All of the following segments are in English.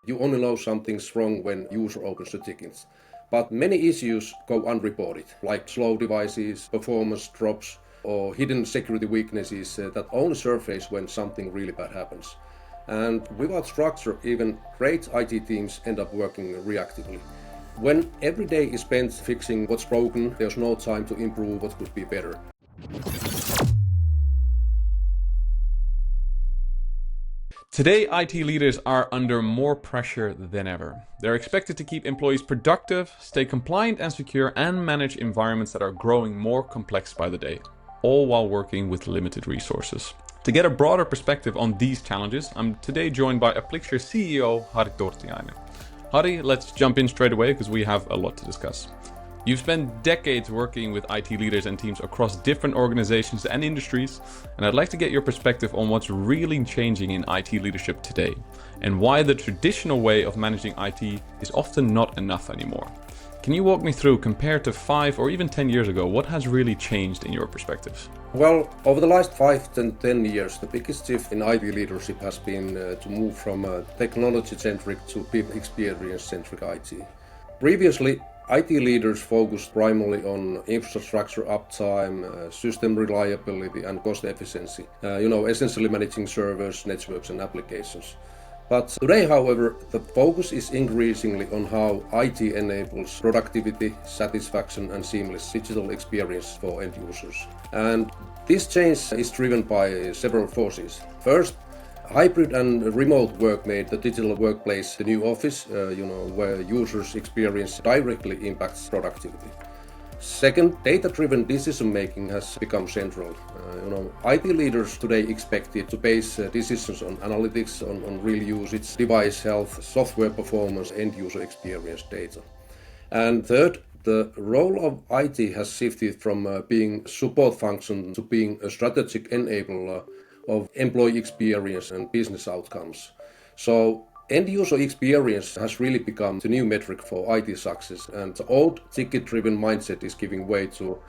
You only know something's wrong when user opens the tickets. But many issues go unreported, like slow devices, performance drops, or hidden security weaknesses that only surface when something really bad happens. And without structure, even great IT teams end up working reactively. When every day is spent fixing what's broken, there's no time to improve what could be better. Today, IT leaders are under more pressure than ever. They're expected to keep employees productive, stay compliant and secure, and manage environments that are growing more complex by the day, all while working with limited resources. To get a broader perspective on these challenges, I'm today joined by Applixure CEO Harri Turtiainen. Harri, let's jump in straight away because we have a lot to discuss. You've spent decades working with IT leaders and teams across different organizations and industries, and I'd like to get your perspective on what's really changing in IT leadership today, and why the traditional way of managing IT is often not enough anymore. Can you walk me through, compared to 5 or even 10 years ago, what has really changed in your perspective? Well, over the last 5 to 10 years, the biggest shift in IT leadership has been to move from technology-centric to people experience-centric IT. Previously, IT leaders focused primarily on infrastructure uptime, system reliability, and cost efficiency, essentially managing servers, networks, and applications. But today, however, the focus is increasingly on how IT enables productivity, satisfaction, and seamless digital experience for end users. And this change is driven by several forces. First, hybrid and remote work made the digital workplace the new office, where users' experience directly impacts productivity. Second, data-driven decision-making has become central. IT leaders today expected to base decisions on analytics, on real usage, device health, software performance, end-user experience data. And third, the role of IT has shifted from being support function to being a strategic enabler of employee experience and business outcomes. So end-user experience has really become the new metric for IT success, and the old ticket-driven mindset is giving way to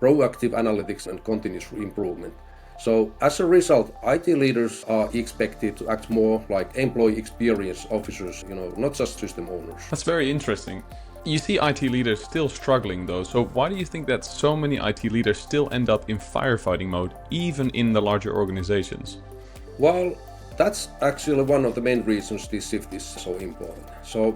proactive analytics and continuous improvement. So as a result, IT leaders are expected to act more like employee experience officers, not just system owners. That's very interesting. You see IT leaders still struggling though, so why do you think that so many IT leaders still end up in firefighting mode, even in the larger organizations? Well, that's actually one of the main reasons this shift is so important. So,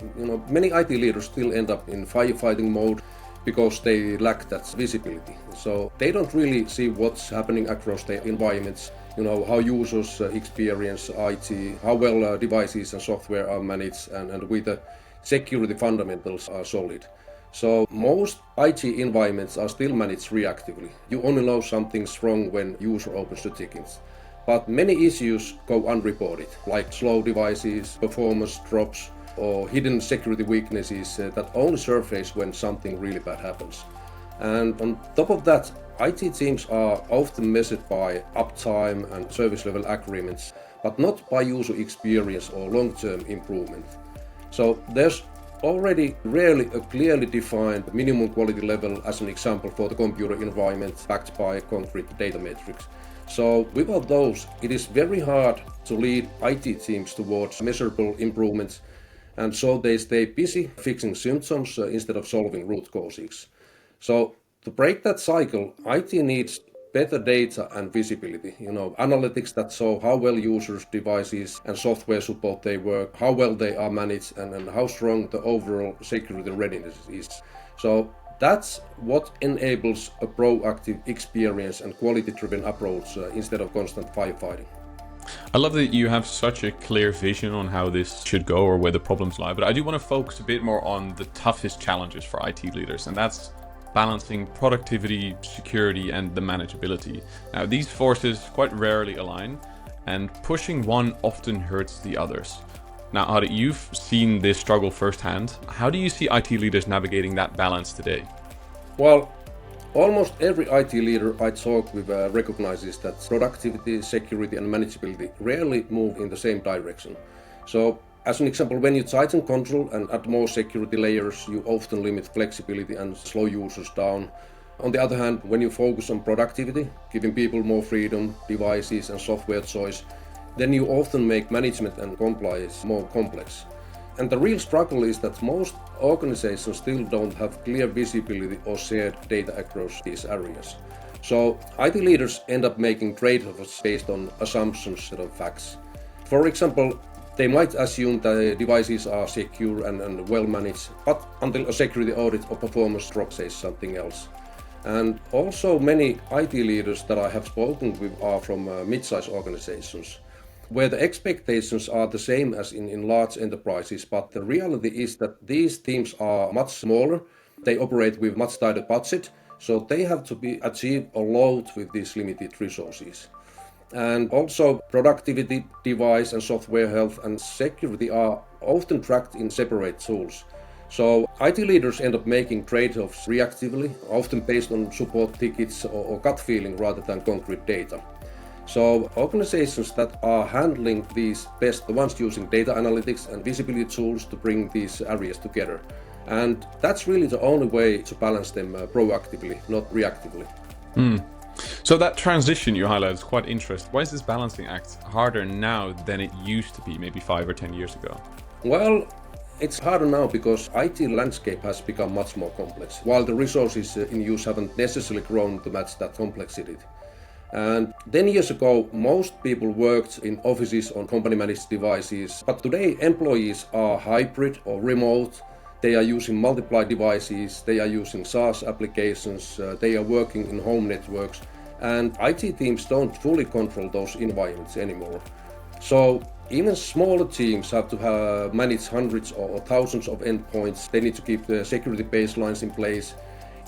many IT leaders still end up in firefighting mode because they lack that visibility. So they don't really see what's happening across their environments, how users experience IT, how well devices and software are managed, and whether security fundamentals are solid. So most IT environments are still managed reactively. You only know something's wrong when user opens the tickets. But many issues go unreported, like slow devices, performance drops, or hidden security weaknesses that only surface when something really bad happens. And on top of that, IT teams are often measured by uptime and service level agreements, but not by user experience or long-term improvement. So there's already rarely a clearly defined minimum quality level, as an example, for the computer environment backed by concrete data metrics. So without those, it is very hard to lead IT teams towards measurable improvements, and so they stay busy fixing symptoms instead of solving root causes. So to break that cycle, IT needs better data and visibility, analytics that show how well users, devices, and software support they work, how well they are managed, and how strong the overall security readiness is. So that's what enables a proactive experience and quality-driven approach instead of constant firefighting. I love that you have such a clear vision on how this should go or where the problems lie, but I do want to focus a bit more on the toughest challenges for IT leaders, and that's balancing productivity, security, and the manageability. Now, these forces quite rarely align, and pushing one often hurts the others. Now, Harri, you've seen this struggle firsthand. How do you see IT leaders navigating that balance today? Well, almost every IT leader I talk with recognizes that productivity, security, and manageability rarely move in the same direction. So, as an example, when you tighten control and add more security layers, you often limit flexibility and slow users down. On the other hand, when you focus on productivity, giving people more freedom, devices, and software choice, then you often make management and compliance more complex. And the real struggle is that most organizations still don't have clear visibility or shared data across these areas. So IT leaders end up making trade-offs based on assumptions instead of facts. For example, they might assume that the devices are secure and well managed, but until a security audit or performance drop says something else. And also many IT leaders that I have spoken with are from mid-sized organizations, where the expectations are the same as in large enterprises, but the reality is that these teams are much smaller, they operate with much tighter budget, so they have to achieve a load with these limited resources. And also productivity, device and software health and security are often tracked in separate tools. So IT leaders end up making trade-offs reactively, often based on support tickets or gut feeling rather than concrete data. So organizations that are handling these best, the ones using data analytics and visibility tools to bring these areas together. And that's really the only way to balance them proactively, not reactively. So that transition you highlighted is quite interesting. Why is this balancing act harder now than it used to be maybe 5 or 10 years ago? Well, it's harder now because IT landscape has become much more complex, while the resources in use haven't necessarily grown to match that complexity. And 10 years ago, most people worked in offices on company-managed devices, but today employees are hybrid or remote. They are using multiple devices, they are using SaaS applications, they are working in home networks, and IT teams don't fully control those environments anymore. So even smaller teams have to manage hundreds or thousands of endpoints. They need to keep the security baselines in place,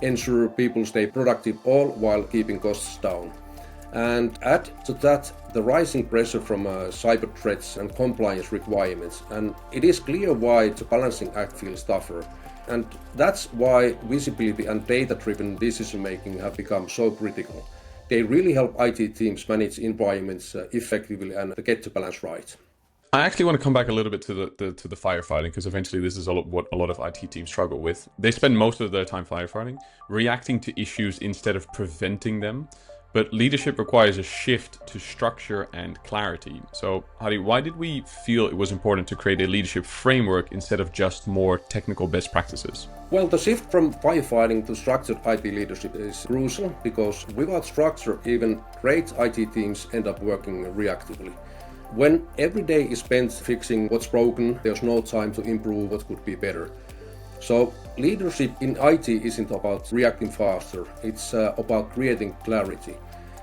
ensure people stay productive, all while keeping costs down. And add to that the rising pressure from cyber threats and compliance requirements. And it is clear why the balancing act feels tougher. And that's why visibility and data-driven decision-making have become so critical. They really help IT teams manage environments effectively and get the balance right. I actually want to come back a little bit to the firefighting, because eventually this is what a lot of IT teams struggle with. They spend most of their time firefighting, reacting to issues instead of preventing them. But leadership requires a shift to structure and clarity. So, Harri, why did we feel it was important to create a leadership framework instead of just more technical best practices? Well, the shift from firefighting to structured IT leadership is crucial because without structure, even great IT teams end up working reactively. When every day is spent fixing what's broken, there's no time to improve what could be better. So leadership in IT isn't about reacting faster, it's about creating clarity.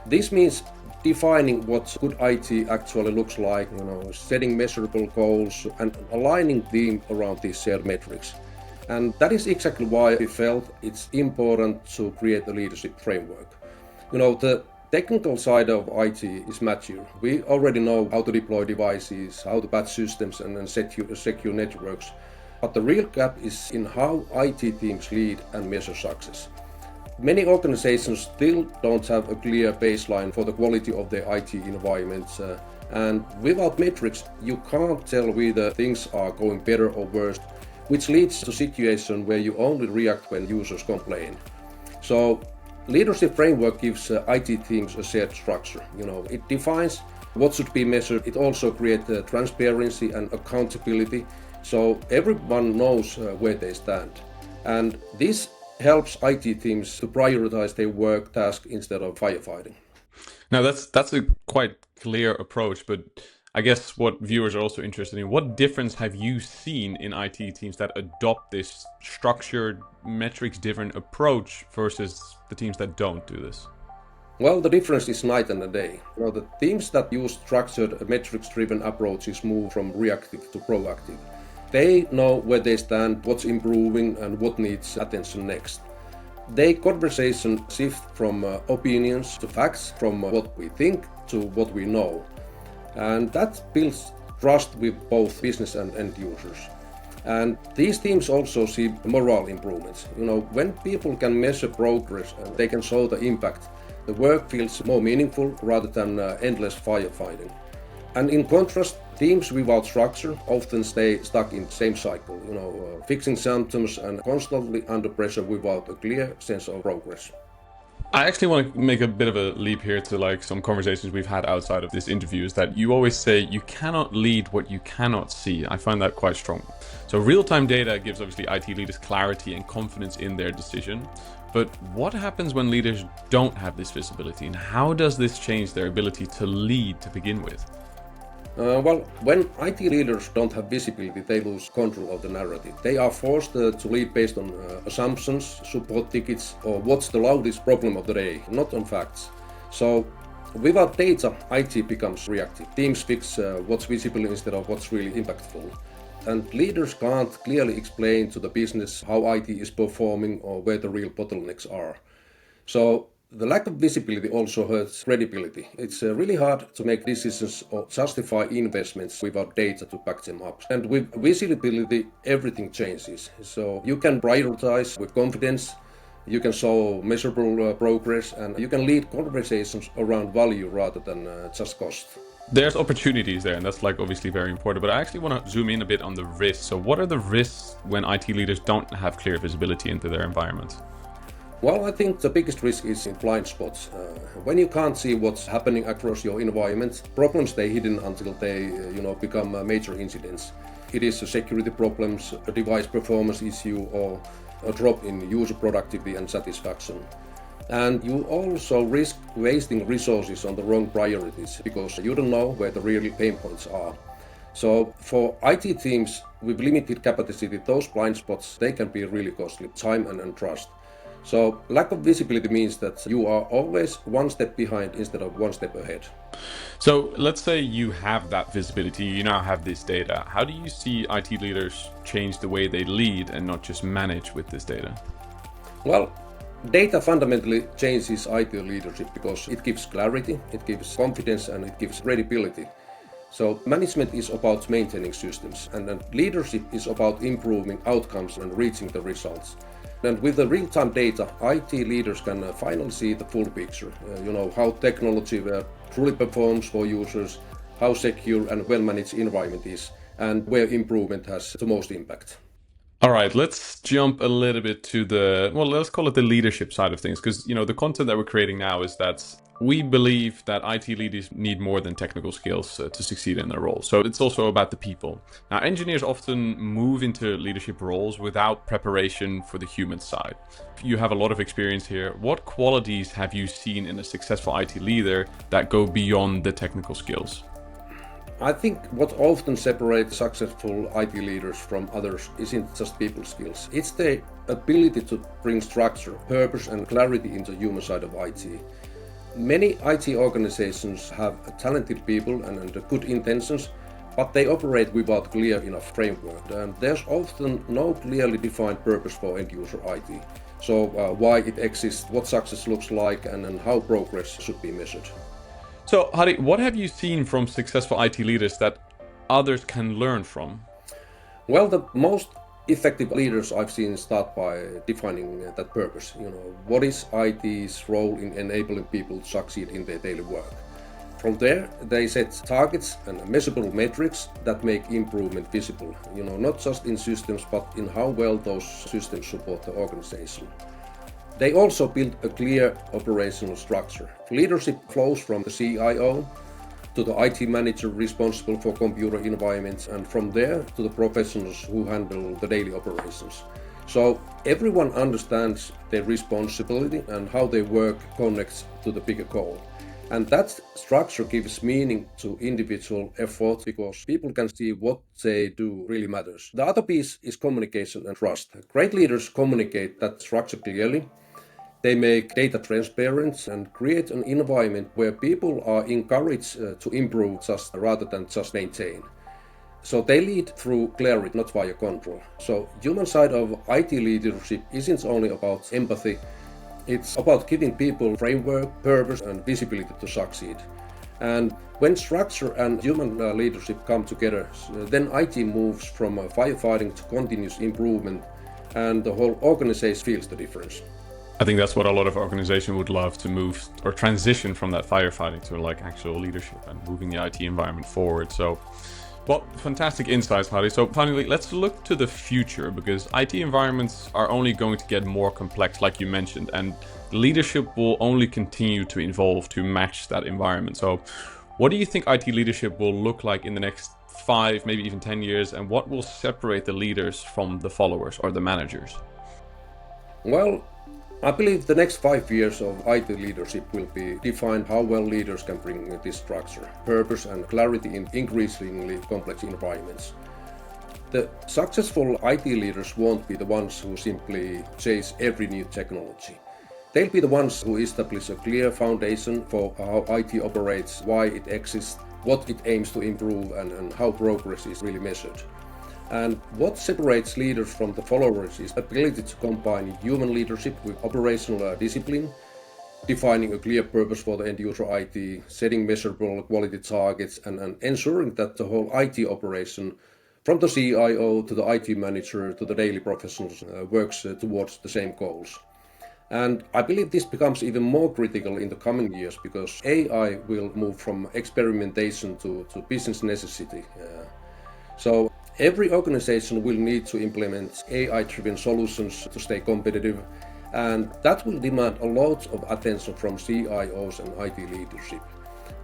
This means defining what good IT actually looks like, setting measurable goals and aligning team around these shared metrics. And that is exactly why we felt it's important to create a leadership framework. The technical side of IT is mature. We already know how to deploy devices, how to patch systems and secure networks. But the real gap is in how IT teams lead and measure success. Many organizations still don't have a clear baseline for the quality of their IT environments, and without metrics, you can't tell whether things are going better or worse, which leads to a situation where you only react when users complain. So, leadership framework gives IT teams a shared structure. It defines what should be measured. It also creates transparency and accountability, so everyone knows where they stand. And this helps IT teams to prioritize their work task instead of firefighting. Now that's a quite clear approach, but I guess what viewers are also interested in, what difference have you seen in IT teams that adopt this structured, metrics-driven approach versus the teams that don't do this? Well, the difference is night and day. The teams that use structured, metrics-driven approaches move from reactive to proactive. They know where they stand, what's improving, and what needs attention next. Their conversation shift from opinions to facts, from what we think to what we know. And that builds trust with both business and end users. And these teams also see moral improvements. When people can measure progress and they can show the impact, the work feels more meaningful rather than endless firefighting. And in contrast, teams without structure often stay stuck in the same cycle, fixing symptoms and constantly under pressure without a clear sense of progress. I actually want to make a bit of a leap here to some conversations we've had outside of this interview, is that you always say you cannot lead what you cannot see. I find that quite strong. So real-time data gives obviously IT leaders clarity and confidence in their decision. But what happens when leaders don't have this visibility, and how does this change their ability to lead to begin with? Well, when IT leaders don't have visibility, they lose control of the narrative. They are forced to lead based on assumptions, support tickets, or what's the loudest problem of the day, not on facts. So, without data, IT becomes reactive. Teams fix what's visible instead of what's really impactful. And leaders can't clearly explain to the business how IT is performing or where the real bottlenecks are. So, the lack of visibility also hurts credibility. It's really hard to make decisions or justify investments without data to back them up. And with visibility, everything changes. So you can prioritize with confidence, you can show measurable progress, and you can lead conversations around value rather than just cost. There's opportunities there, and that's like obviously very important, but I actually want to zoom in a bit on the risks. So what are the risks when IT leaders don't have clear visibility into their environment? Well, I think the biggest risk is in blind spots. When you can't see what's happening across your environment, problems stay hidden until they, become major incidents. It is a security problems, a device performance issue, or a drop in user productivity and satisfaction. And you also risk wasting resources on the wrong priorities because you don't know where the real pain points are. So for IT teams with limited capacity, those blind spots, they can be really costly, time and trust. So lack of visibility means that you are always one step behind instead of one step ahead. So let's say you have that visibility, you now have this data. How do you see IT leaders change the way they lead and not just manage with this data? Well, data fundamentally changes IT leadership because it gives clarity, it gives confidence, and it gives credibility. So management is about maintaining systems, and leadership is about improving outcomes and reaching the results. And with the real-time data, IT leaders can finally see the full picture. How technology truly performs for users, how secure and well-managed environment is, and where improvement has the most impact. All right, let's jump a little bit to let's call it the leadership side of things, because, the content that we're creating now is that we believe that IT leaders need more than technical skills to succeed in their role. So it's also about the people. Now, engineers often move into leadership roles without preparation for the human side. You have a lot of experience here. What qualities have you seen in a successful IT leader that go beyond the technical skills? I think what often separates successful IT leaders from others isn't just people skills. It's their ability to bring structure, purpose, and clarity into the human side of IT. Many IT organizations have talented people and good intentions, but they operate without clear enough framework. And there's often no clearly defined purpose for end-user IT. So why it exists, what success looks like, and how progress should be measured. So, Harri, what have you seen from successful IT leaders that others can learn from? Well, the most effective leaders I've seen start by defining that purpose. What is IT's role in enabling people to succeed in their daily work? From there, they set targets and measurable metrics that make improvement visible. Not just in systems, but in how well those systems support the organization. They also build a clear operational structure. Leadership flows from the CIO to the IT manager responsible for computer environments, and from there to the professionals who handle the daily operations. So everyone understands their responsibility and how their work connects to the bigger goal. And that structure gives meaning to individual effort because people can see what they do really matters. The other piece is communication and trust. Great leaders communicate that structure clearly. They make data transparent and create an environment where people are encouraged to improve rather than just maintain. So they lead through clarity, not via control. So human side of IT leadership isn't only about empathy, it's about giving people framework, purpose and visibility to succeed. And when structure and human leadership come together, then IT moves from firefighting to continuous improvement, and the whole organization feels the difference. I think that's what a lot of organizations would love, to move or transition from that firefighting to like actual leadership and moving the IT environment forward. So, well, fantastic insights, Harri. So finally, let's look to the future, because IT environments are only going to get more complex, like you mentioned, and leadership will only continue to evolve to match that environment. So what do you think IT leadership will look like in the next 5, maybe even 10 years, and what will separate the leaders from the followers or the managers? Well, I believe the next 5 years of IT leadership will be defined how well leaders can bring this structure, purpose and clarity in increasingly complex environments. The successful IT leaders won't be the ones who simply chase every new technology. They'll be the ones who establish a clear foundation for how IT operates, why it exists, what it aims to improve, and how progress is really measured. And what separates leaders from the followers is the ability to combine human leadership with operational discipline, defining a clear purpose for the end user IT, setting measurable quality targets, and ensuring that the whole IT operation, from the CIO to the IT manager to the daily professionals, works towards the same goals. And I believe this becomes even more critical in the coming years because AI will move from experimentation to business necessity. So every organization will need to implement AI-driven solutions to stay competitive, and that will demand a lot of attention from CIOs and IT leadership.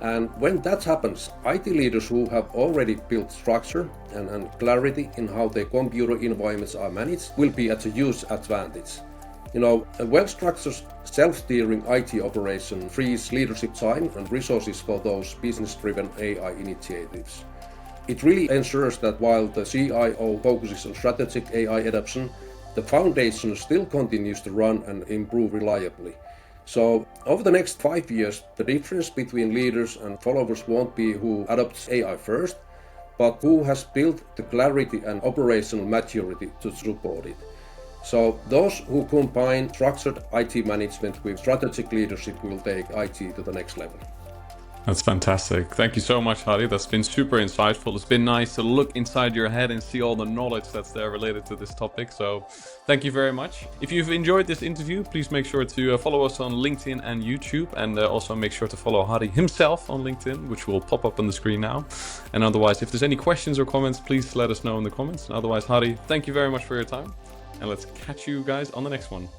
And when that happens, IT leaders who have already built structure and clarity in how their computer environments are managed will be at a huge advantage. A well-structured, self-steering IT operation frees leadership time and resources for those business-driven AI initiatives. It really ensures that while the CIO focuses on strategic AI adoption, the foundation still continues to run and improve reliably. So over the next 5 years, the difference between leaders and followers won't be who adopts AI first, but who has built the clarity and operational maturity to support it. So those who combine structured IT management with strategic leadership will take IT to the next level. That's fantastic. Thank you so much, Harri. That's been super insightful. It's been nice to look inside your head and see all the knowledge that's there related to this topic. So thank you very much. If you've enjoyed this interview, please make sure to follow us on LinkedIn and YouTube, and also make sure to follow Harri himself on LinkedIn, which will pop up on the screen now. And otherwise, if there's any questions or comments, please let us know in the comments. And otherwise, Harri, thank you very much for your time, and let's catch you guys on the next one.